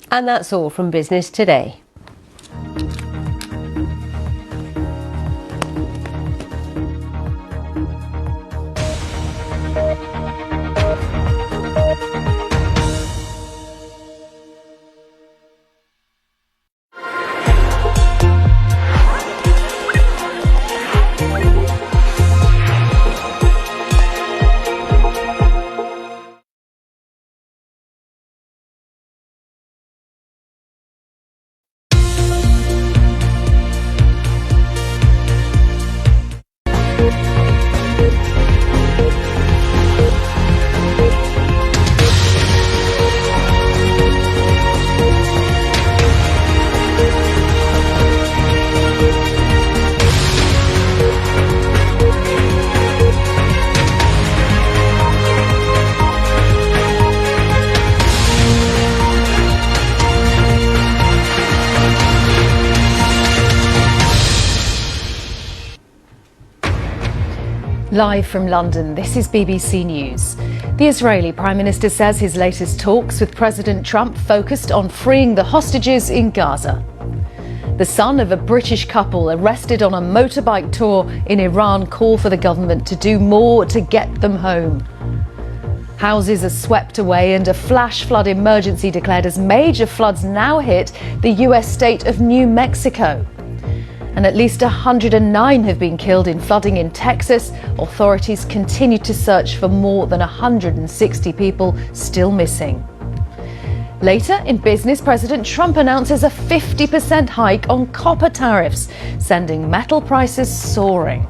And that's all from Business Today. Live from London, this is BBC News. The Israeli Prime Minister says his latest talks with President Trump focused on freeing the hostages in Gaza. The son of a British couple arrested on a motorbike tour in Iran call for the government to do more to get them home. Houses are swept away and a flash flood emergency declared as major floods now hit the US state of New Mexico. And at least 109 have been killed in flooding in Texas. Authorities continue to search for more than 160 people still missing. Later in business, President Trump announces a 50% hike on copper tariffs, sending metal prices soaring.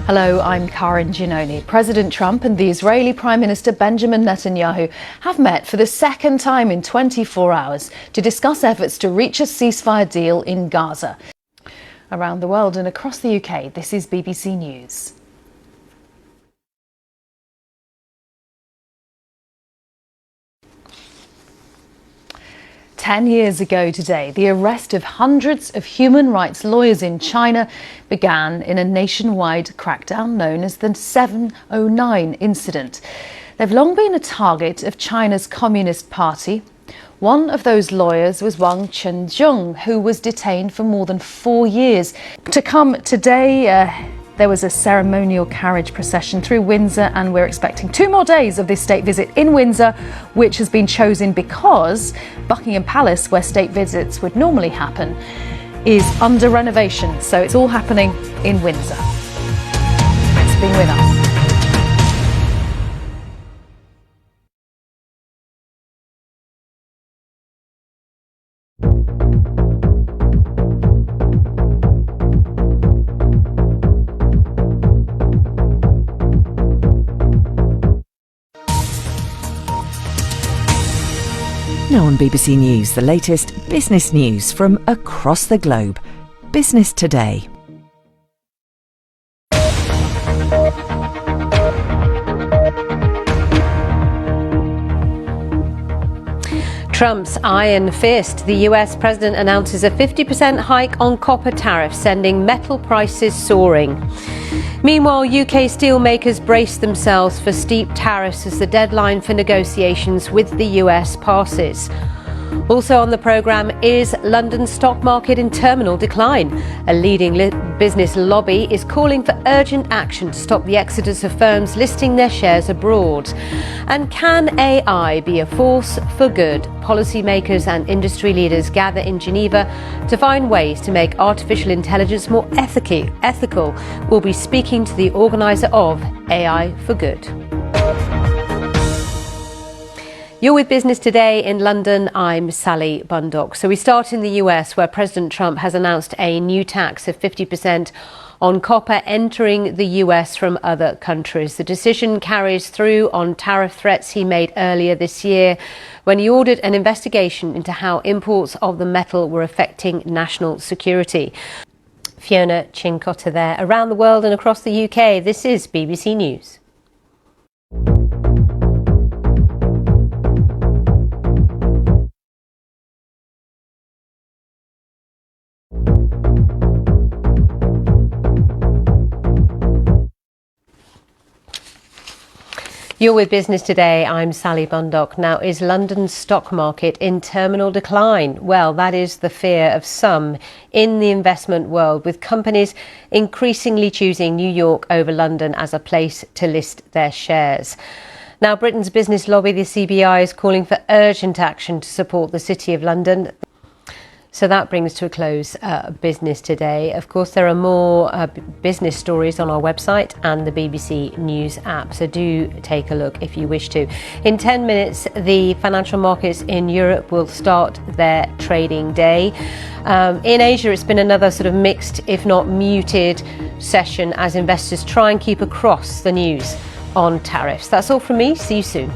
Hello, I'm Karin Giannone. President Trump and the Israeli Prime Minister Benjamin Netanyahu have met for the second time in 24 hours to discuss efforts to reach a ceasefire deal in Gaza. Around the world and across the UK, this is BBC News. Ten years ago today, the arrest of hundreds of human rights lawyers in China began in a nationwide crackdown known as the 709 incident. They've long been a target of China's Communist Party. One of those lawyers was Wang Chenjung, who was detained for more than 4 years. To come today, there was a ceremonial carriage procession through Windsor, and we're expecting 2 more days of this state visit in Windsor, which has been chosen because Buckingham Palace, where state visits would normally happen, is under renovation. So it's all happening in Windsor. Thanks for being with us. Now on BBC News, the latest business news from across the globe. Business Today. Trump's iron fist. The US president announces a 50% hike on copper tariffs, sending metal prices soaring. Meanwhile, UK steelmakers brace themselves for steep tariffs as the deadline for negotiations with the US passes. Also on the programme is London's stock market in terminal decline. A leading business lobby is calling for urgent action to stop the exodus of firms listing their shares abroad. And can AI be a force for good? Policymakers and industry leaders gather in Geneva to find ways to make artificial intelligence more ethical. We'll be speaking to the organiser of AI for Good. You're with Business Today in London. I'm Sally Bundock. So we start in the US, where President Trump has announced a new tax of 50% on copper entering the US from other countries. The decision carries through on tariff threats he made earlier this year when he ordered an investigation into how imports of the metal were affecting national security. Fiona Cincotta there. Around the world and across the UK, this is BBC News. You're with Business Today. I'm Sally Bundock. Now, is London's stock market in terminal decline? Well, that is the fear of some in the investment world, with companies increasingly choosing New York over London as a place to list their shares. Now, Britain's business lobby, the CBI, is calling for urgent action to support the City of London. So that brings to a close Business Today. Of course, there are more business stories on our website and the BBC News app, so do take a look if you wish to. In 10 minutes, the financial markets in Europe will start their trading day. In Asia, it's been another sort of mixed, if not muted, session as investors try and keep across the news on tariffs. That's all from me. See you soon.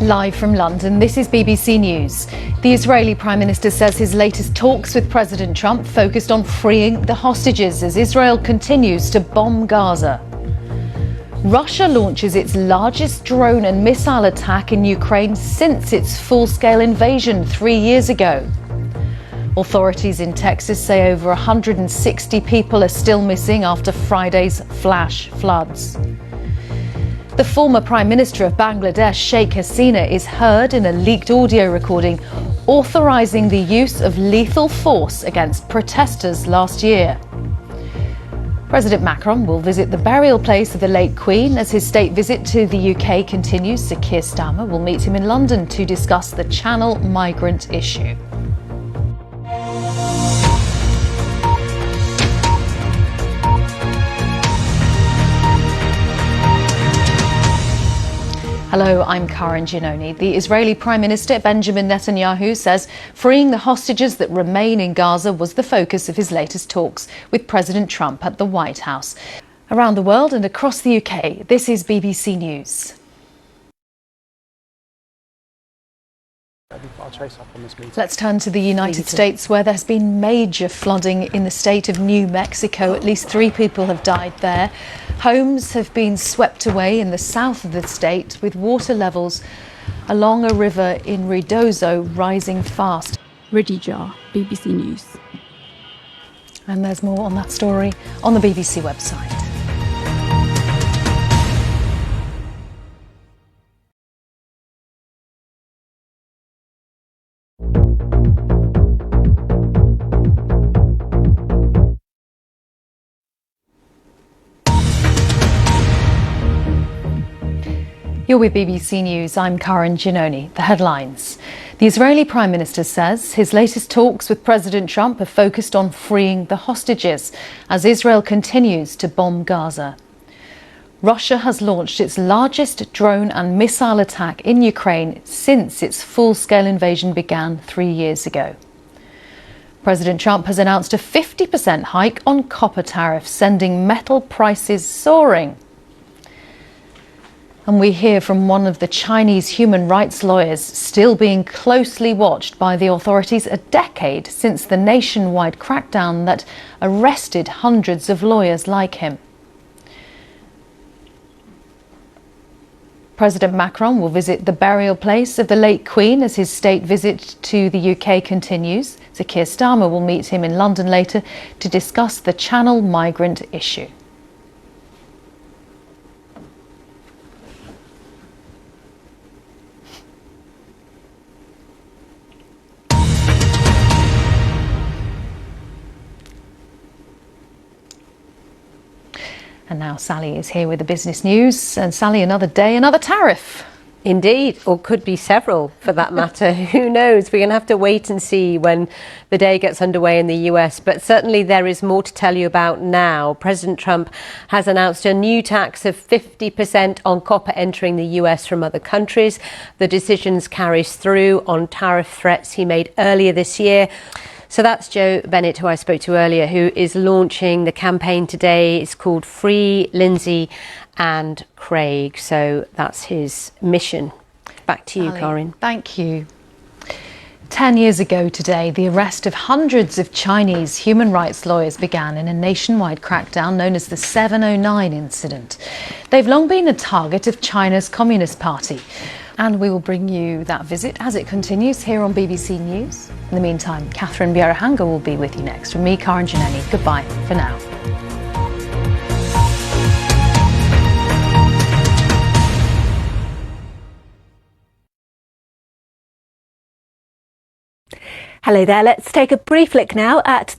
Live from London, this is BBC News. The Israeli Prime Minister says his latest talks with President Trump focused on freeing the hostages as Israel continues to bomb Gaza. Russia launches its largest drone and missile attack in Ukraine since its full-scale invasion 3 years ago. Authorities in Texas say over 160 people are still missing after Friday's flash floods. The former Prime Minister of Bangladesh, Sheikh Hasina, is heard in a leaked audio recording authorising the use of lethal force against protesters last year. President Macron will visit the burial place of the late Queen as his state visit to the UK continues. Sir Keir Starmer will meet him in London to discuss the Channel migrant issue. Hello, I'm Karin Giannone. The Israeli Prime Minister Benjamin Netanyahu says freeing the hostages that remain in Gaza was the focus of his latest talks with President Trump at the White House. Around the world and across the UK, this is BBC News. I'll chase up on this meeting. Let's turn to the United States, where there's been major flooding in the state of New Mexico. At least 3 people have died there. Homes have been swept away in the south of the state, with water levels along a river in Ruidoso rising fast. Ridija, BBC News. And there's more on that story on the BBC website. You're with BBC News. I'm Karin Giannone. The headlines. The Israeli Prime Minister says his latest talks with President Trump have focused on freeing the hostages as Israel continues to bomb Gaza. Russia has launched its largest drone and missile attack in Ukraine since its full-scale invasion began 3 years ago. President Trump has announced a 50% hike on copper tariffs, sending metal prices soaring. And we hear from one of the Chinese human rights lawyers still being closely watched by the authorities a decade since the nationwide crackdown that arrested hundreds of lawyers like him. President Macron will visit the burial place of the late Queen as his state visit to the UK continues. Sir Keir Starmer will meet him in London later to discuss the Channel migrant issue. And now Sally is here with the business news. And Sally, another day, another tariff. Indeed, or could be several for that matter. Who knows? We're going to have to wait and see when the day gets underway in the US. But certainly there is more to tell you about now. President Trump has announced a new tax of 50% on copper entering the US from other countries. The decision carries through on tariff threats he made earlier this year. So that's Joe Bennett, who I spoke to earlier, who is launching the campaign today. It's called Free Lindsay and Craig. So that's his mission. Back to you, Karin. Thank you. 10 years ago today, the arrest of hundreds of Chinese human rights lawyers began in a nationwide crackdown known as the 709 incident. They've long been a target of China's Communist Party. And we will bring you that visit as it continues here on BBC News. In the meantime, Catherine Bjerrehanger will be with you next. From me, Karin Giannone, goodbye for now. Hello there. Let's take a brief look now at